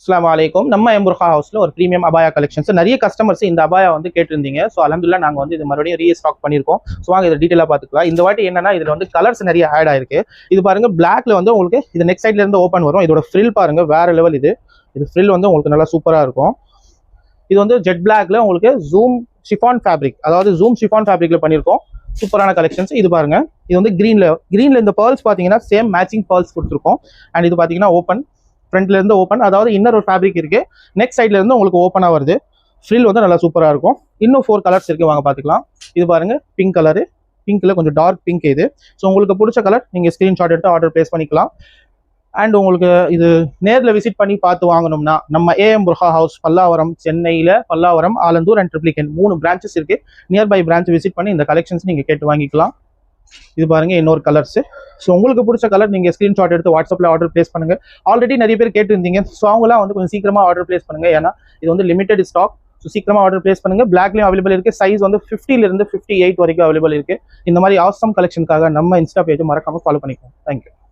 அஸ்ஸலாமு அலைக்கும். நம்ம எம்புர்ஹா ஹவுஸ்ல ஒரு ப்ரீமியம் அபாயா கலெக்ஷன்ஸ் நிறைய கஸ்டமர்ஸ் இந்த அபாயா வந்து கேட்டிருந்தீங்க. ஸோ அல்ஹம்துலில்லாஹ் நாங்கள் வந்து இது மறுபடியும் ரீஸ்டாக் பண்ணியிருக்கோம். ஸோ வாங்க இதை டீட்டெயிலாக பார்த்துக்கலாம். இந்த வாட்டி என்னன்னா இதில் வந்து கலர்ஸ் நிறைய ஆட் ஆயிருக்கு. இது பாருங்க, பிளாக்ல வந்து உங்களுக்கு இது நெக் சைட்ல இருந்து ஓப்பன் வரும். இதோட ஃப்ரில் பாருங்க, வேற லெவல். இது ஃப்ரில் வந்து உங்களுக்கு நல்லா சூப்பராக இருக்கும். இது வந்து ஜெட் பிளாக்ல உங்களுக்கு ஜூம் ஷிஃபான் ஃபேப்ரிக், அதாவது ஜூம் ஷிஃபான் ஃபேப்ரிக்ல பண்ணியிருக்கோம். சூப்பரான கலெக்ஷன்ஸ். இது பாருங்க, இது வந்து கிரீன்ல இந்த பேர்ல்ஸ் பார்த்தீங்கன்னா சேம் மேட்சிங் பேர்ல்ஸ் கொடுத்துருக்கோம். அண்ட் இது பார்த்தீங்கன்னா ஓப்பன், ஃப்ரண்ட்ல இருந்து ஓப்பன், அதாவது இன்னர் ஒரு ஃபேப்ரிக் இருக்கு, நெக் சைட்ல இருந்து உங்களுக்கு ஓப்பனா வருது. ஃப்ரில் வந்து நல்லா சூப்பரா இருக்கும். இன்னும் 4 கலர்ஸ் இருக்கு, வாங்க பார்த்துக்கலாம். இது பாருங்க, பிங்க் கலரு, பிங்க்ல கொஞ்சம் டார்க் பிங்க். இது ஸோ உங்களுக்கு பிடிச்ச கலர் நீங்க ஸ்கிரீன்ஷாட் எடுத்து ஆர்டர் பிளேஸ் பண்ணிக்கலாம். அண்ட் உங்களுக்கு இது நேரில் விசிட் பண்ணி பார்த்து வாங்கணும்னா நம்ம எம்புர்ஹா ஹவுஸ் பல்லாவரம், சென்னையில பல்லாவரம், ஆலந்தூர் அண்ட் ட்ரிப்ளிகேன் 3 பிரான்ச்சஸ் இருக்கு. நியர்பை பிரான்ச் விசிட் பண்ணி இந்த கலெக்ஷன்ஸ் நீங்க கேட்டு வாங்கிக்கலாம். இது பாருங்க இன்னொரு கலர்ஸ். ஸோ உங்களுக்கு பிடிச்ச கலர் நீங்க ஸ்கிரீன்ஷாட் எடுத்து வாட்ஸ்அப்ல ஆர்டர் பிளேஸ் பண்ணுங்க. ஆல்ரெடி நிறைய பேர் கேட்டிருந்தீங்க. ஸோ அவங்களாம் வந்து கொஞ்சம் சீக்கிரமா ஆர்டர் பிளேஸ் பண்ணுங்க, ஏன்னா இது வந்து லிமிடெட் ஸ்டாக். ஸோ சீக்கிரமா ஆர்டர் பிளேஸ் பண்ணுங்க. பிளாக்லயும் அவைலபிள் இருக்கு. சைஸ் வந்து 50 இருந்து 58 வரைக்கும் அவைலபிள் இருக்கு. இந்த மாதிரி ஆசம் கலெக்ஷனுக்காக நம்ம இன்ஸ்டா பேஜ் மறக்காம ஃபாலோ பண்ணிக்கோங்க. தேங்க்யூ.